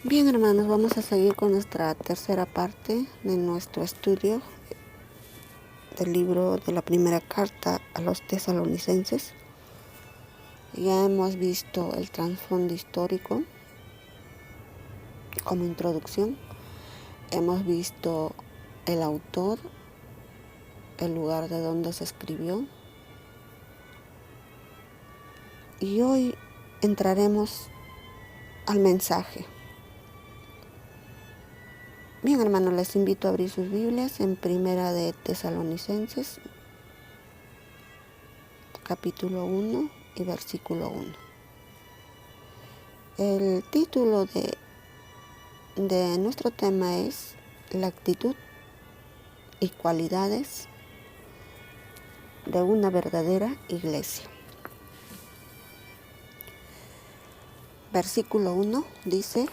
Bien, hermanos, vamos a seguir con nuestra tercera parte de nuestro estudio del libro de la primera carta a los tesalonicenses. Ya hemos visto el trasfondo histórico como introducción. Hemos visto el autor, el lugar de donde se escribió. Y hoy entraremos al mensaje. Bien, hermanos, les invito a abrir sus Biblias en Primera de Tesalonicenses, capítulo 1 y versículo 1. El título de nuestro tema es la actitud y cualidades de una verdadera iglesia. Versículo 1 dice: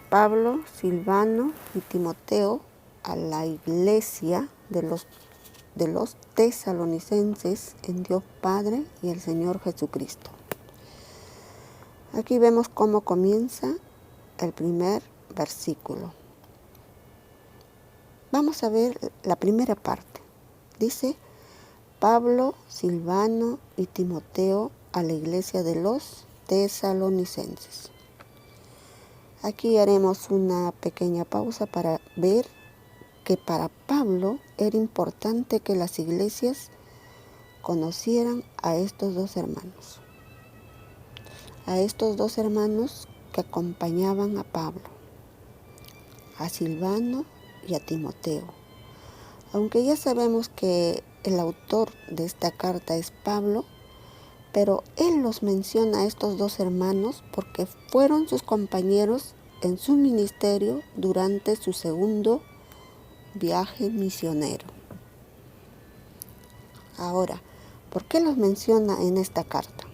Pablo, Silvano y Timoteo a la iglesia de los tesalonicenses en Dios Padre y el Señor Jesucristo. Aquí vemos cómo comienza el primer versículo. Vamos a ver la primera parte. Dice: Pablo, Silvano y Timoteo a la iglesia de los tesalonicenses. Aquí haremos una pequeña pausa para ver que para Pablo era importante que las iglesias conocieran a estos dos hermanos. A estos dos hermanos que acompañaban a Pablo, a Silvano y a Timoteo. Aunque ya sabemos que el autor de esta carta es Pablo, pero él los menciona a estos dos hermanos porque fueron sus compañeros en su ministerio durante su segundo viaje misionero. Ahora, ¿por qué los menciona en esta carta?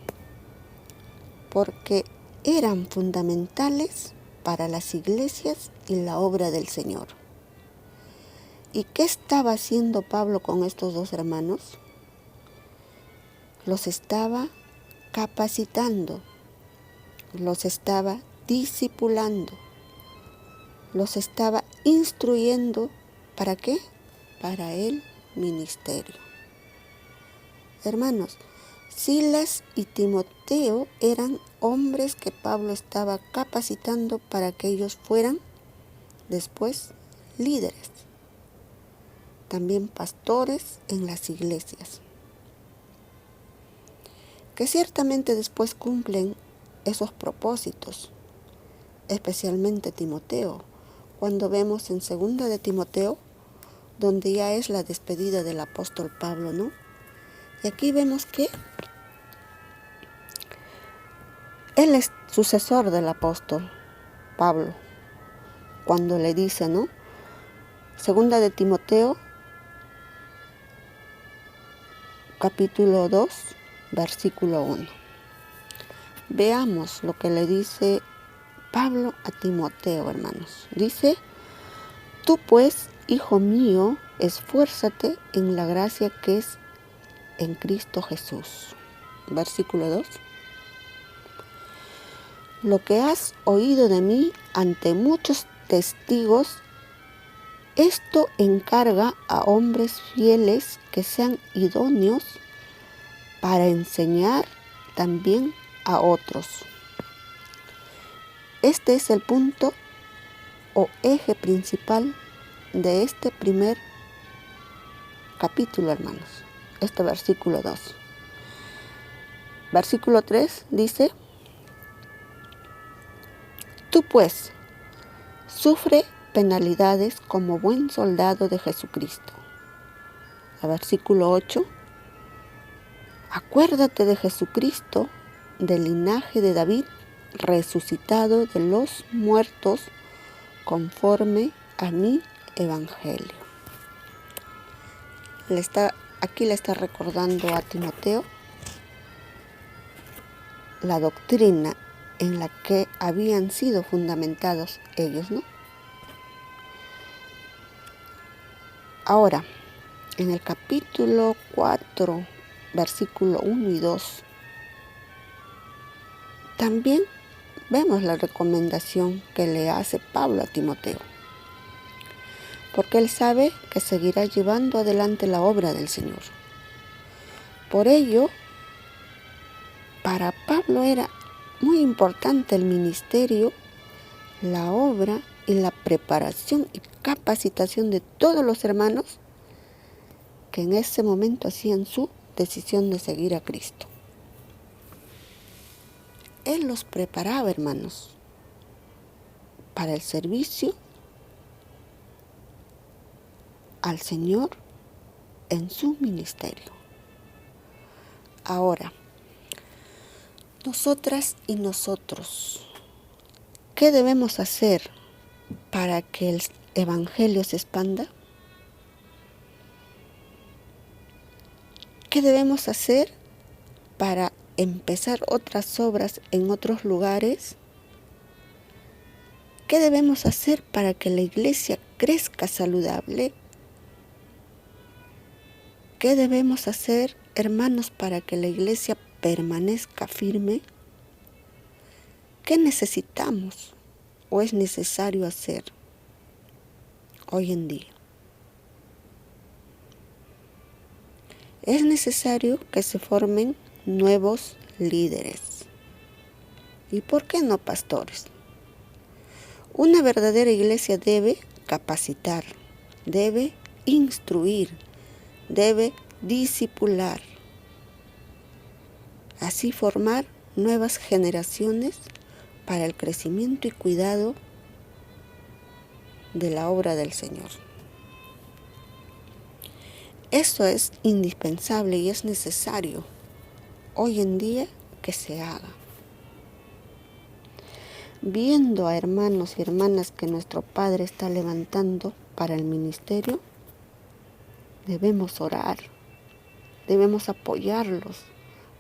Porque eran fundamentales para las iglesias y la obra del Señor. ¿Y qué estaba haciendo Pablo con estos dos hermanos? Los estaba capacitando, los estaba discipulando, los estaba instruyendo. ¿Para qué? Para el ministerio. Hermanos, Silas y Timoteo eran hombres que Pablo estaba capacitando para que ellos fueran después líderes, también pastores en las iglesias, que ciertamente después cumplen esos propósitos, especialmente Timoteo, cuando vemos en 2 de Timoteo, donde ya es la despedida del apóstol Pablo, ¿no? Y aquí vemos que él es sucesor del apóstol Pablo, cuando le dice, ¿no? 2 de Timoteo, capítulo 2, versículo 1. Veamos lo que le dice Pablo a Timoteo, hermanos. Dice: Tú pues, hijo mío, esfuérzate en la gracia que es en Cristo Jesús. Versículo 2. Lo que has oído de mí ante muchos testigos, esto encarga a hombres fieles que sean idóneos para enseñar también a otros. Este es el punto o eje principal de este primer capítulo, hermanos. Este versículo 2. Versículo 3 dice: Tú pues, sufre penalidades como buen soldado de Jesucristo. El versículo 8. Acuérdate de Jesucristo, del linaje de David, resucitado de los muertos, conforme a mi evangelio. Aquí le está recordando a Timoteo la doctrina en la que habían sido fundamentados ellos, ¿no? Ahora, en el capítulo 4, versículo 1 y 2, también vemos la recomendación que le hace Pablo a Timoteo, porque él sabe que seguirá llevando adelante la obra del Señor. Por ello, para Pablo era muy importante el ministerio, la obra y la preparación y capacitación de todos los hermanos que en ese momento hacían su decisión de seguir a Cristo. Él los preparaba, hermanos, para el servicio al Señor en su ministerio. Ahora, nosotras y nosotros, ¿qué debemos hacer para que el Evangelio se expanda? ¿Qué debemos hacer para empezar otras obras en otros lugares? ¿Qué debemos hacer para que la iglesia crezca saludable? ¿Qué debemos hacer, hermanos, para que la iglesia permanezca firme? ¿Qué necesitamos o es necesario hacer hoy en día? Es necesario que se formen nuevos líderes. ¿Y por qué no pastores? Una verdadera iglesia debe capacitar, debe instruir, debe discipular. Así formar nuevas generaciones para el crecimiento y cuidado de la obra del Señor. Eso es indispensable y es necesario hoy en día que se haga. Viendo a hermanos y hermanas que nuestro Padre está levantando para el ministerio, debemos orar, debemos apoyarlos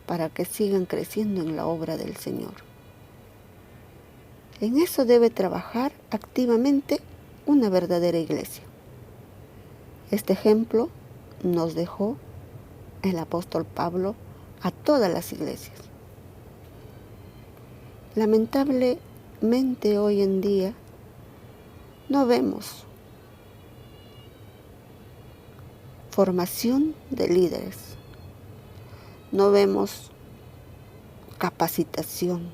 para que sigan creciendo en la obra del Señor. En eso debe trabajar activamente una verdadera iglesia. Este ejemplo nos dejó el apóstol Pablo a todas las iglesias. Lamentablemente hoy en día no vemos formación de líderes, no vemos capacitación,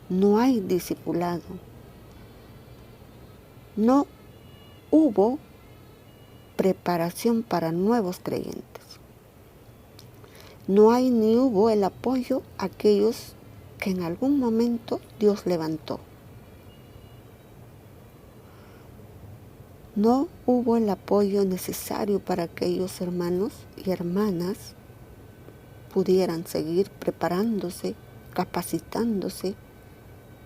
no hay discipulado, no hubo preparación para nuevos creyentes. No hay ni hubo el apoyo a aquellos que en algún momento Dios levantó. No hubo el apoyo necesario para que aquellos hermanos y hermanas pudieran seguir preparándose, capacitándose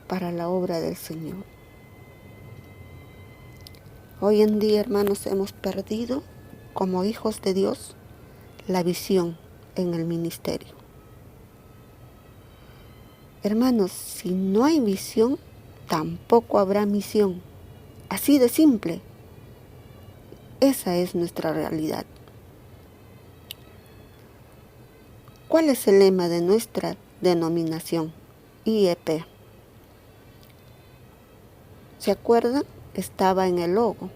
para la obra del Señor. Hoy en día, hermanos, hemos perdido, como hijos de Dios, la visión en el ministerio. Hermanos, si no hay visión, tampoco habrá misión. Así de simple. Esa es nuestra realidad. ¿Cuál es el lema de nuestra denominación? IEP. ¿Se acuerdan? Estaba en el logo.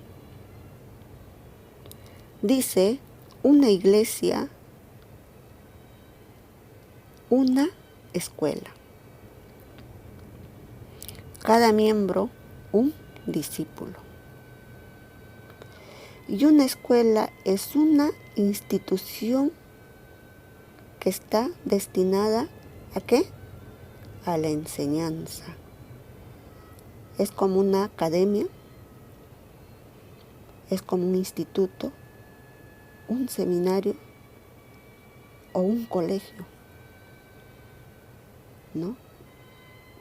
Dice, una iglesia, una escuela. Cada miembro, un discípulo. Y una escuela es una institución que está destinada ¿a qué? A la enseñanza. Es como una academia, es como un instituto, un seminario o un colegio, ¿no?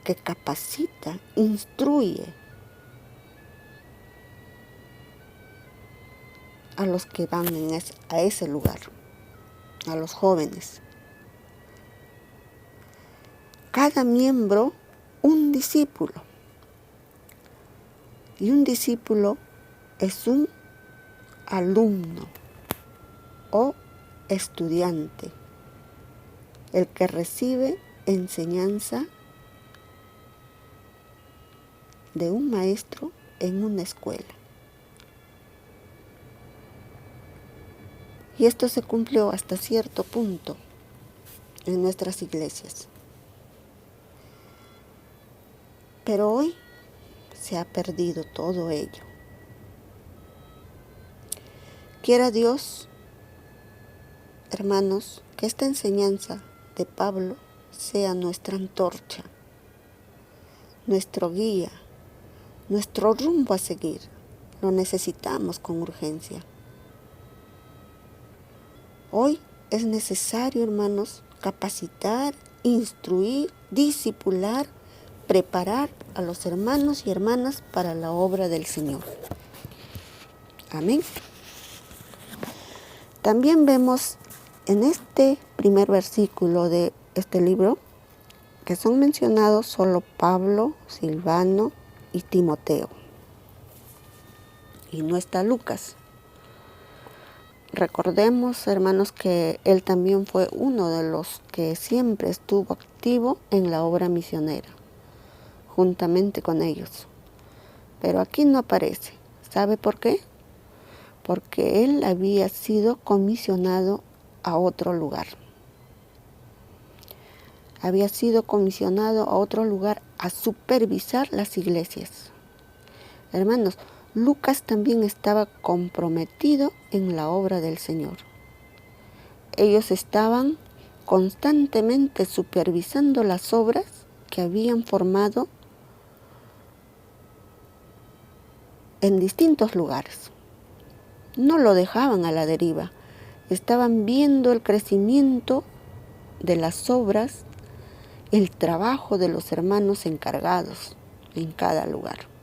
Que capacita, instruye a los que van a ese lugar, a los jóvenes. Cada miembro, un discípulo. Y un discípulo es un alumno o estudiante, el que recibe enseñanza de un maestro en una escuela. Y esto se cumplió hasta cierto punto en nuestras iglesias. Pero hoy se ha perdido todo ello. Quiera Dios, hermanos, que esta enseñanza de Pablo sea nuestra antorcha, nuestro guía, nuestro rumbo a seguir. Lo necesitamos con urgencia. Hoy es necesario, hermanos, capacitar, instruir, discipular, preparar a los hermanos y hermanas para la obra del Señor. Amén. También vemos en este primer versículo de este libro que son mencionados solo Pablo, Silvano y Timoteo. Y no está Lucas. Recordemos, hermanos, que él también fue uno de los que siempre estuvo activo en la obra misionera, juntamente con ellos. Pero aquí no aparece. ¿Sabe por qué? Porque él había sido comisionado a otro lugar. Había sido comisionado a otro lugar a supervisar las iglesias. Hermanos, Lucas también estaba comprometido en la obra del Señor. Ellos estaban constantemente supervisando las obras que habían formado en distintos lugares. No lo dejaban a la deriva. Estaban viendo el crecimiento de las obras, el trabajo de los hermanos encargados en cada lugar.